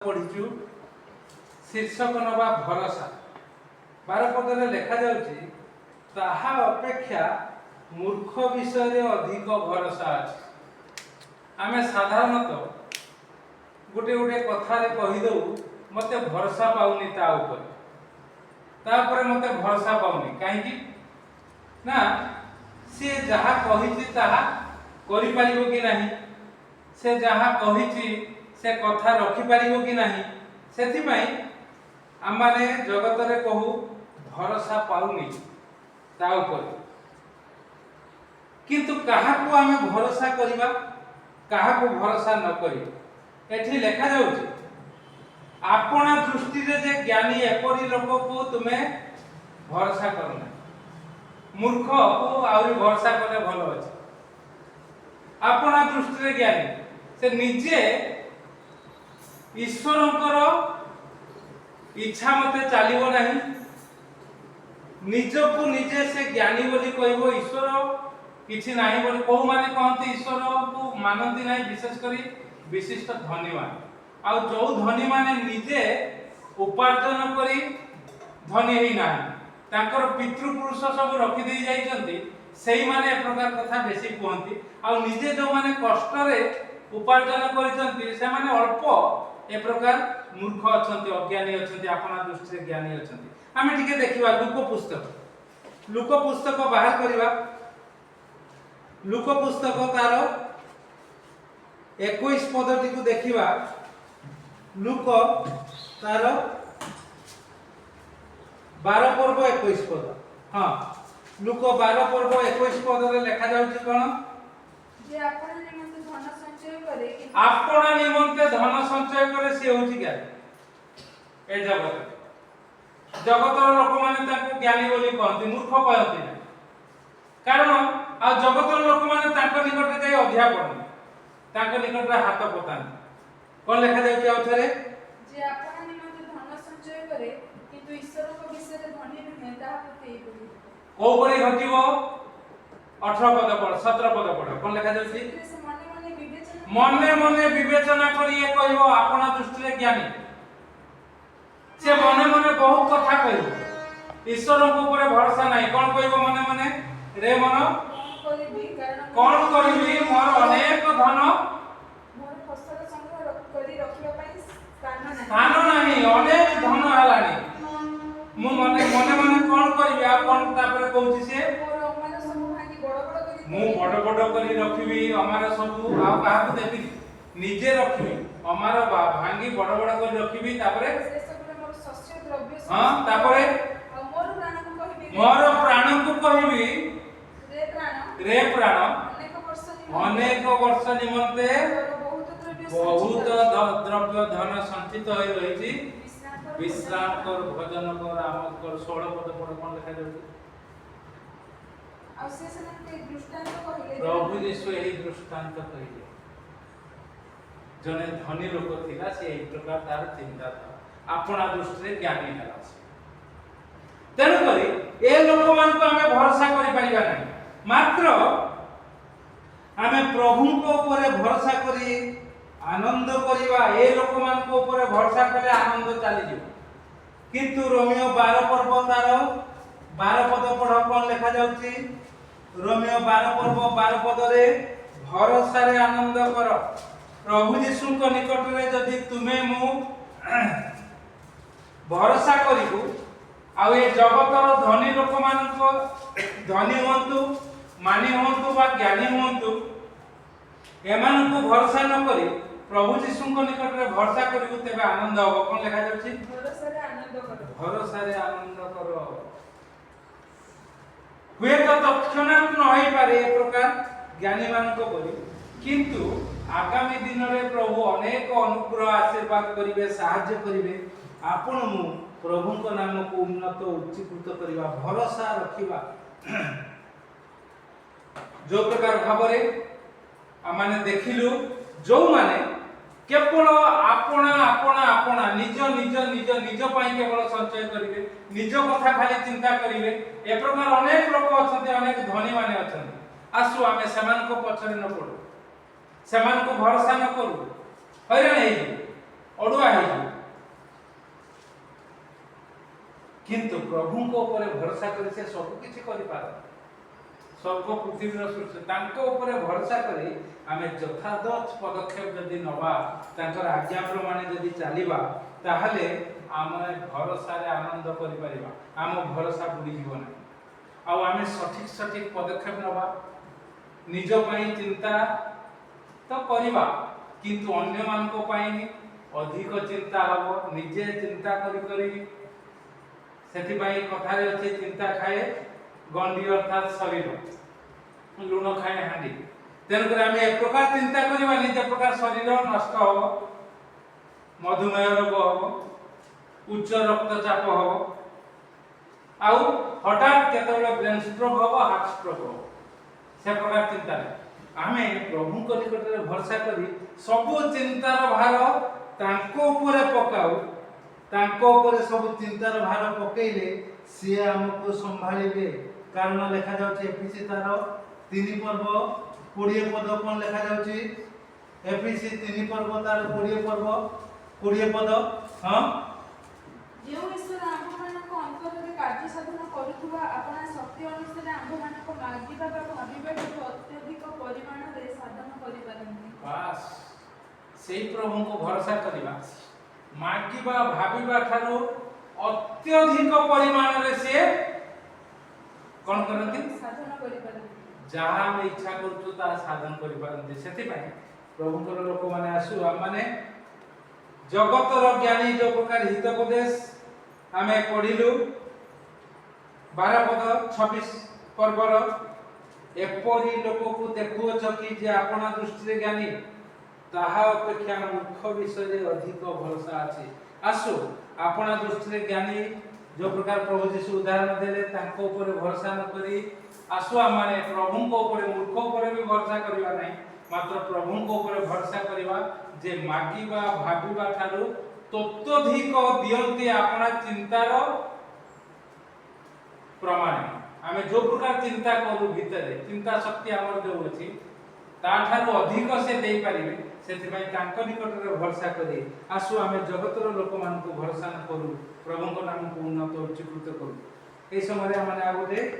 पढ़ीचु शीर्षक नवा भरोसा 12 पदरे लिखा जाउची ताहा अपेक्षा मूर्ख विषय अधिक भरोसा अछि। आमे साधारणतः गोटे गोटे कथारे कहिदौ मते भरोसा पाउनी ता ऊपर मते भरोसा पाउनी काहेकि ना से जहा कहिची ताहा करि पारिबो कि नाही, से जहा कहिची से कथा रखी पारिबो कि नाही, सेथि पई आमाने जगतरे कहू भरोसा पाउनी ता ऊपर। किंतु काहा को आमे भरोसा करिबा काहा को भरोसा न करिबा एठी लिखा जाउची आपना दृष्टि रे जे ज्ञानी एपरि लोक को तुमे भरोसा करना, मूर्ख को आउरी भरोसा करे भलो अछि। आपना दृष्टि रे ज्ञानी से निजे ईश्वरंकर इच्छा मते चलिबो नाही, निजको निजे से ज्ञानी बोली कहबो ईश्वर किछि नाही बोली को माने कहंती ईश्वर को मानंती नाही, विशेष करी विशिष्ट धनी मान आ जो धनी माने निजे उपार्जन करी धनी हेई नाही तांकर पितृपुरुष सब रखि देई जाइछंती सेही माने ए प्रकार कथा बेसी कहंती आ निजे जो माने कष्ट रे उपार्जन करिसंती से माने अल्प ए प्रकार मूर्ख अछंती, अज्ञानी अछंती, आपना दृष्टि रे ज्ञानी अछंती। आमे ठीक देखिबा लुक पुस्तक बाहर करिबा। लुक पुस्तक तार 21 पदटी को देखिबा। लुक तार 12 पर्व 21 पद, हां लुक 12 पर्व 21 पद रे लिखा जाउची कोन जे आपन निमंते धन संचय करे आपन निमंते धन संचय करे से होची ज्ञानी। ए जगतर लोक माने ताको ज्ञानी बोली कहंती, मूर्ख कहंती ना, कारण आ जगतर लोक माने ताको निकट जाय अध्यापन ताको निकट रे हाथ पतान कोन लिखा जाउची औथरे जे आपन निमंते धन संचय करे किंतु ईश्वर को विषय रे धनी नुहे ता प्रति बोली को परि घटिबो 18 पद पढ़ 17 पद पढ़ कोन लिखा जाउची मने मने विवेचना करी ए कहबो आपन दृष्टि रे ज्ञानी से मने मने बहुत कथा कहबो ईश्वर को ऊपर भरोसा नाही कोन कहबो मने मने रे मन कोन करबी मोर अनेक धन मोर फसल संग्रह करी रखिबा पई स्थान नाही अनेक धन हलानी मु मने मने मने कोन करबी आ कोन तापर कहूची से मोर अमार सब भागी बड़ करी मु बड़ करी रखिबी अमार सब आ काहा को देबी निजे रखिबी अमार भांगी बड़ करी रखिबी तापर हां तापरे मोर प्राण को कहबी रे प्राण अनेक वर्ष निमंते बहुत द्रव्य धन संचित होई रहिछि विश्राम कर भोजन कर आमोद कर 16 पद पढ़ कोन लिखा जाउछि आ से के दृष्टांत कहिले प्रभु यीशु एही दृष्टांत कहिले जने धनी लोक थिला से एही प्रकार तार चिंता था आपना दृष्टि रे ज्ञानी हला तेनु करी ए लोक मान को हमें भरोसा करि परिबा नै, मात्र हमें प्रभु को ऊपर भरोसा करी आनंद करिबा ए लोक मान को ऊपर भरोसा करे आनंद चली जो। किंतु रोमियो 12 पर्व तार 12 पद पढ़ कोन लिखा जाउची रोमियो 12 पर्व 12 पद रे भरोसा रे आनंद कर प्रभु यीशु को निकट रे जदी तुमे मु भरोसा करिबु आ ए जगतर धनी लोक मान को धनी होंतु मानी होंतु बा ज्ञानी होंतु एमान को भरोसा न करी प्रभु यीशु को निकट रे भरोसा करिबु तेबे आनंद हो कोन लिखा जाउची भरोसा रे आनंद करो भरोसा रे आनंद करो। हुए तो तत्क्षणात न होई पारे ए प्रकार ज्ञानी मान को बोली, किंतु आगामी दिन रे प्रभु अनेक अनुग्रह आशीर्वाद करिवे सहाय्य करिवे आपण मु प्रभु को नाम को उन्नत उच्चीकृत करिवा भरोसा रखिबा जो प्रकार भाबरे आमाने देखिलु जो माने केवल आपना आपना आपना निज निज निज निज पाई केवल संचय करिवे निज कथा खाली चिंता करिवे ए प्रकार अनेक लोक अछंती अनेक धनी माने अछंती आसु आमे समान को पछरे न पडू समान को भरोसा न करू हैरान हे ଅଡୁଆ ହେଇଯିବ। କିନ୍ତୁ ପ୍ରଭୁଙ୍କ ଉପରେ ଭରସା କରି ସେ ସବୁ କିଛି କରିପାରେ। ସ୍ୱର୍ଗ ପୃଥିବୀର ସୃଷ୍ଟି ତାଙ୍କ ଉପରେ ଭରସା କରି ଆମେ ଯଥାଯଥ ପଦକ୍ଷେପ ଯଦି ନେବା, ତାଙ୍କର ଆଜ୍ଞା ପ୍ରମାଣେ ଯଦି ଚାଲିବା, ତାହେଲେ ଆମେ ଭରସାରେ ଆନନ୍ଦ କରିପାରିବା। ଆମ ଭରସା ବୁଡ଼ିଯିବ ନାହିଁ। ଆଉ ଆମେ ସଠିକ ପଦକ୍ଷେପ ନେବା। ନିଜ ପାଇଁ ଚିନ୍ତା ତ କରିବା, କିନ୍ତୁ ଅନ୍ୟମାନଙ୍କ ପାଇଁ ଅଧିକ ଚିନ୍ତା ହେବ। ନିଜେ ଚିନ୍ତା କରି ସେଥିପାଇଁ କଥାରେ ଅଛି, ଚିନ୍ତା ଖାଏ ଗଣ୍ଡି ଅର୍ଥାତ୍ ଶରୀର, ଲୁଣ ଖାଏ ହାଣ୍ଡି। ତେଣୁକରି ଆମେ ଏ ପ୍ରକାର ଚିନ୍ତା କରିବାନି ଯେ ପ୍ରକାର ଶରୀର ନଷ୍ଟ ହେବ, ମଧୁମେହ ରୋଗ ହେବ, ଉଚ୍ଚ ରକ୍ତଚାପ ହେବ, ଆଉ ହଠାତ୍ କେତେବେଳେ ବ୍ରେନ୍ ଷ୍ଟ୍ରୋକ୍ ହେବ, ହାର୍ଟ ଷ୍ଟ୍ରୋକ୍ ହେବ। ସେ ପ୍ରକାର ଚିନ୍ତା ନାହିଁ। ଆମେ ପ୍ରଭୁଙ୍କ ନିକଟରେ ଭରସା କରି ସବୁ ଚିନ୍ତାର ଭାର ତାଙ୍କ ଉପରେ ପକାଉ। ତାଙ୍କ ଉପରେ ସବୁ ଚିନ୍ତାର ଭାର ପକେଇଲେ ସିଏ ଆମକୁ ସମ୍ଭାଳିବେ। କାରଣ ଲେଖାଯାଉଛି ଏଫିସି ତାର 3 ପର୍ବ 20 ପଦ କ'ଣ ଲେଖାଯାଉଛି? ଏଫିସି 3 ପର୍ବ ତାର 20 ପଦ। ହଁ, ଯେଉଁ ଈଶ୍ୱର ଆମ୍ଭମାନଙ୍କ ଅନ୍ତରରେ କାର୍ଯ୍ୟ ସାଧନ କରୁଥିବା ଆପଣା ଶକ୍ତି ଅନୁସାରେ ଆମ୍ଭମାନଙ୍କ ମାଗିବା ବା ଭାବିବା ଠାରୁ ଅତ୍ୟଧିକ ପରିମାଣରେ ସାଧନ କରିପାରନ୍ତି। ବାସ୍, ସେଇ ପ୍ରଭୁଙ୍କୁ ଭରସା କରିବା। ମାଗିବା ଭାବିବା ଠାରୁ ଅତ୍ୟଧିକ ପରିମାଣରେ ସେ କ'ଣ କରନ୍ତି? ସାଧନ କରିପାରନ୍ତି। ଯାହା ଆମେ ଇଚ୍ଛା କରୁଛୁ ତାହା ସାଧନ କରିପାରନ୍ତି। ସେଥିପାଇଁ ପ୍ରଭୁଙ୍କର ଲୋକମାନେ ଆସୁ, ଆମମାନେ ଜଗତର ଜ୍ଞାନୀ ଯେଉଁ ପ୍ରକାର ହିତୋପଦେଶ ଆମେ ପଢ଼ିଲୁ 12 ପଦ 26 ପର୍ବର, ଏପରି ଲୋକକୁ ଦେଖୁଅଛ କି ଯେ ଆପଣା ଦୃଷ୍ଟିରେ ଜ୍ଞାନୀ, ତାହା ଅପେକ୍ଷା ମୂର୍ଖ ବିଷୟରେ ଅଧିକ ଭରସା ଅଛି। ଆସୁ ଆପଣା ଦୃଷ୍ଟିରେ ଜ୍ଞାନୀ ଯେଉଁ ପ୍ରକାର ପ୍ରଭୁ ଯୀଶୁ ଉଦାହରଣ ଦେଲେ, ତାଙ୍କ ଉପରେ ଭରସା ନ କରି ଆସୁ ଆମେ ପ୍ରଭୁଙ୍କ ଉପରେ, ମୂର୍ଖ ଉପରେ ବି ଭରସା କରିବା ନାହିଁ, ମାତ୍ର ପ୍ରଭୁଙ୍କ ଉପରେ ଭରସା କରିବା ଯେ ମାଗିବା ଭାବିବା ଠାରୁ ତତ୍ୱଧିକ ଦିଅନ୍ତି ଆପଣା ଚିନ୍ତାର ପ୍ରମାଣ। ଆମେ ଯେଉଁ ପ୍ରକାର ଚିନ୍ତା କରୁ ଭିତରେ, ଚିନ୍ତା ଶକ୍ତି ଆମର ଯେଉଁ ଅଛି ତାଠାରୁ ଅଧିକ ସେ ଦେଇପାରିବେ। ସେଥିପାଇଁ ତାଙ୍କ ନିକଟରେ ଭରସା କରି ଆସୁ ଆମେ ଜଗତର ଲୋକମାନଙ୍କୁ ଭରସା ନ କରୁ, ପ୍ରଭୁଙ୍କ ନାମକୁ ଉନ୍ନତ ଉଚ୍ଚୀକୃତ କରୁ। এই ସମୟରେ ଆମେ ଆଉ ଗୋଟେ